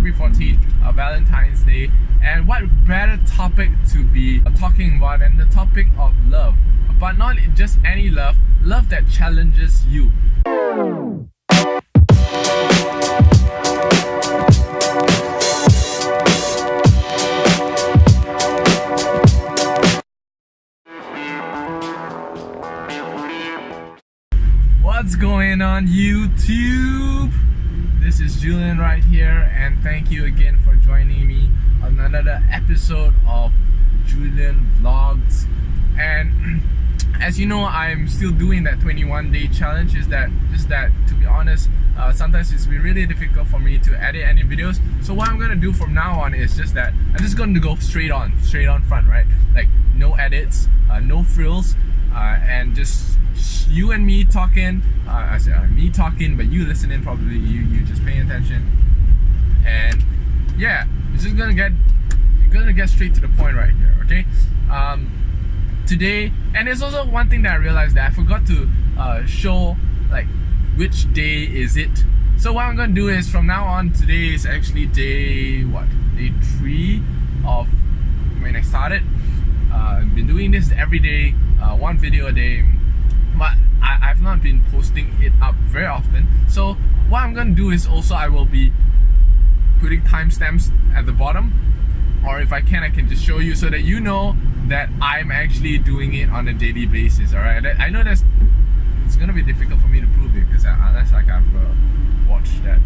February 14th, Valentine's Day, and what better topic to be talking about than the topic of love, but not just any love, love that challenges you. What's going on YouTube? This is Julian right here, and thank you again for joining me on another episode of Julian Vlogs. And as you know, I'm still doing that 21-day challenge. Just that to be honest, sometimes it's been really difficult for me to edit any videos. So what I'm gonna do from now on is just that I'm just going to go straight on front, right? Like no edits, no frills, and just you and me talking. I said me talking, but you listening, probably you just paying attention. And yeah, it's just you're gonna get straight to the point right here, okay? Today, and there's also one thing that I realized that I forgot to show like which day is it. So what I'm gonna do is from now on, today is actually day 3 of when I started. I've been doing this every day, one video a day, but I've not been posting it up very often. So what I'm gonna do is also I will be putting timestamps at the bottom, or if I can just show you so that you know that I'm actually doing it on a daily basis. Alright, I know it's gonna be difficult for me to prove it because unless like I've watched that,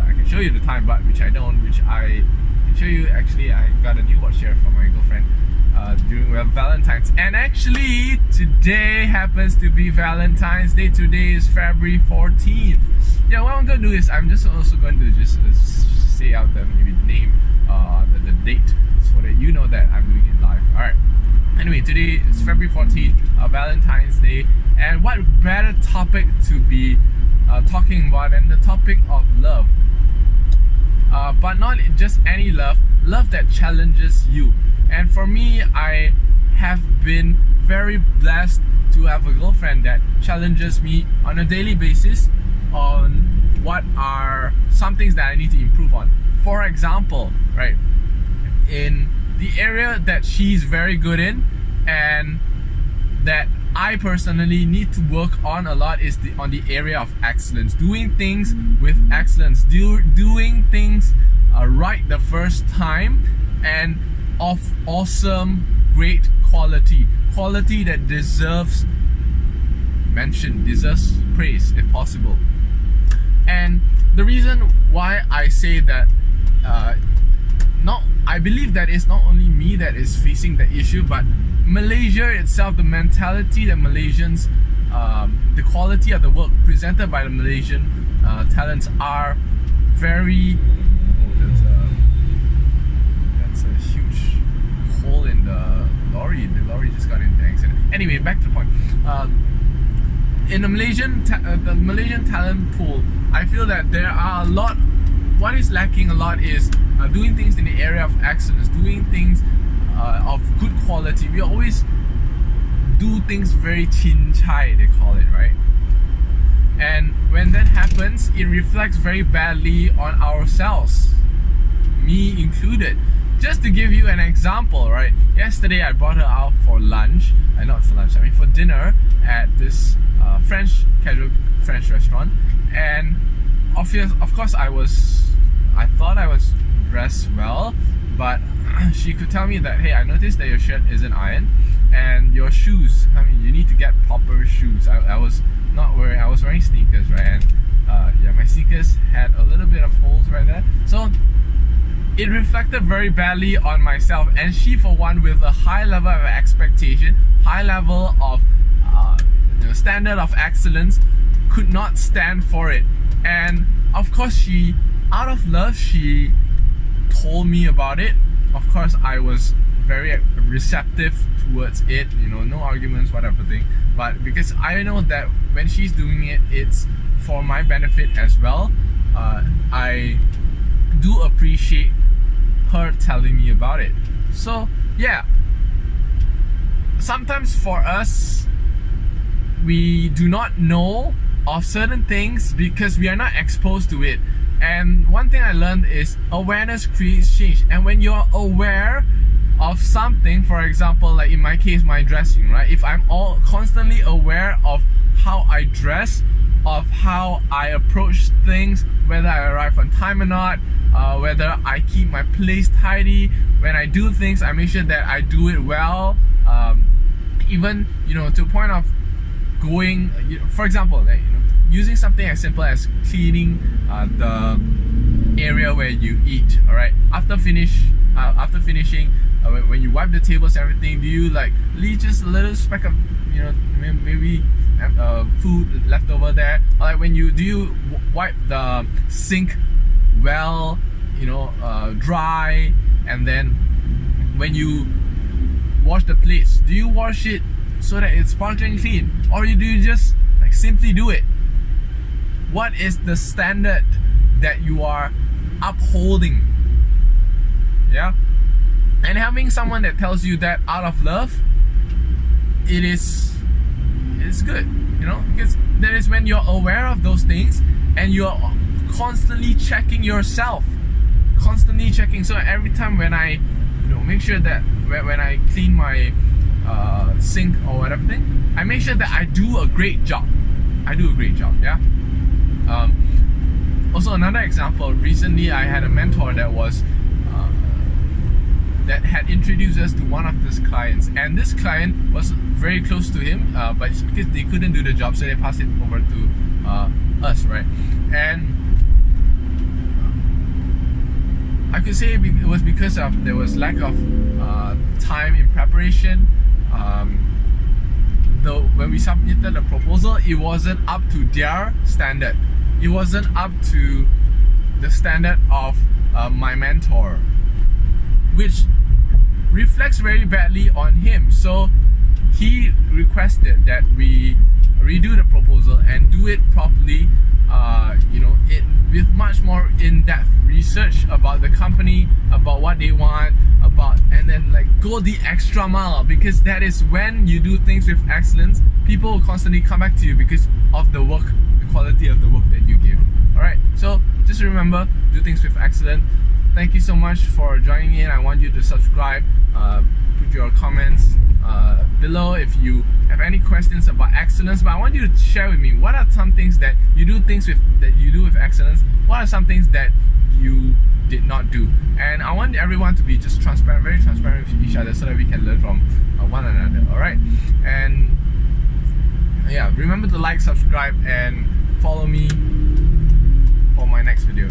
I can show you the time, but which I don't, which I can show you. Actually, I got a new watch here from my girlfriend during Valentine's, and actually today happens to be Valentine's Day. Today is February 14th. Yeah, what I'm gonna do is I'm just also going to just say out the maybe name, the date, so that you know that I'm doing it live. Alright, anyway, today is February 14th, Valentine's Day, and what better topic to be talking about than the topic of love, but not just any love, love that challenges you. And for me, I have been very blessed to have a girlfriend that challenges me on a daily basis on what are some things that I need to improve on. For example, right, in the area that she's very good in and that I personally need to work on a lot is on the area of excellence. Doing things with excellence, doing things right the first time, and of awesome, great quality that deserves mention, deserves praise if possible. And the reason why I say that, I believe that it's not only me that is facing the issue, but Malaysia itself, the mentality that Malaysians, the quality of the work presented by the Malaysian talents are very. That's a huge hole in the lorry. The lorry just got into an accident. Anyway, back to the point. In the Malaysian talent pool, I feel that there are a lot. What is lacking a lot is doing things in the area of excellence, doing things of good quality. We always do things very chin chai, they call it, right? And when that happens, it reflects very badly on ourselves, me included. Just to give you an example, right? Yesterday I brought her out for lunch, for dinner at this casual French restaurant, and of course I thought I was dressed well, but she could tell me that, hey, I noticed that your shirt isn't ironed, and your shoes, you need to get proper shoes. I was wearing sneakers, right? And yeah, my sneakers had a little bit of holes right there, so it reflected very badly on myself. And she, for one, with a high level of expectation, high level of standard of excellence, could not stand for it. And of course, she, out of love, she told me about it. Of course, I was very receptive towards it, no arguments, whatever thing. But because I know that when she's doing it, it's for my benefit as well. I do appreciate her telling me about it. So yeah, sometimes for us, we do not know of certain things because we are not exposed to it. And one thing I learned is awareness creates change. And when you're aware of something, for example, like in my case, my dressing, right? If I'm all constantly aware of how I dress, of how I approach things, whether I arrive on time or not, whether I keep my place tidy, when I do things, I make sure that I do it well. Even, to a point of going, for example, like, using something as simple as cleaning the area where you eat. All right, after finishing, when you wipe the tables and everything, do you like leave just a little speck of maybe food left over there? Or like do you wipe the sink well, dry, and then when you wash the plates, do you wash it so that it's sparkling clean, or do you just like simply do it? What is the standard that you are upholding? Yeah, and having someone that tells you that out of love, it's good, because that is when you're aware of those things and you're constantly checking yourself, so every time when I make sure that when I clean my sink or whatever thing, I make sure that I do a great job. Yeah. Also, another example, recently I had a mentor that had introduced us to one of his clients, and this client was very close to him, but it's because they couldn't do the job, so they passed it over to us, right? And I could say it was because there was lack of time in preparation. Though when we submitted the proposal, it wasn't up to their standard. It wasn't up to the standard of my mentor, which reflects very badly on him. So he requested that we redo the proposal and do it properly, with much more in-depth research about the company, about what they want, and then like go the extra mile, because that is when you do things with excellence, people will constantly come back to you because of the work, the quality of the work that you give. Alright, so just remember, do things with excellence. Thank you so much for joining in. I want you to subscribe, put your comments below if you have any questions about excellence. But I want you to share with me, what are some things that you do with excellence? What are some things that you did not do? And I want everyone to be just transparent, very transparent with each other, so that we can learn from one another. Alright, and yeah, remember to like, subscribe, and follow me for my next video.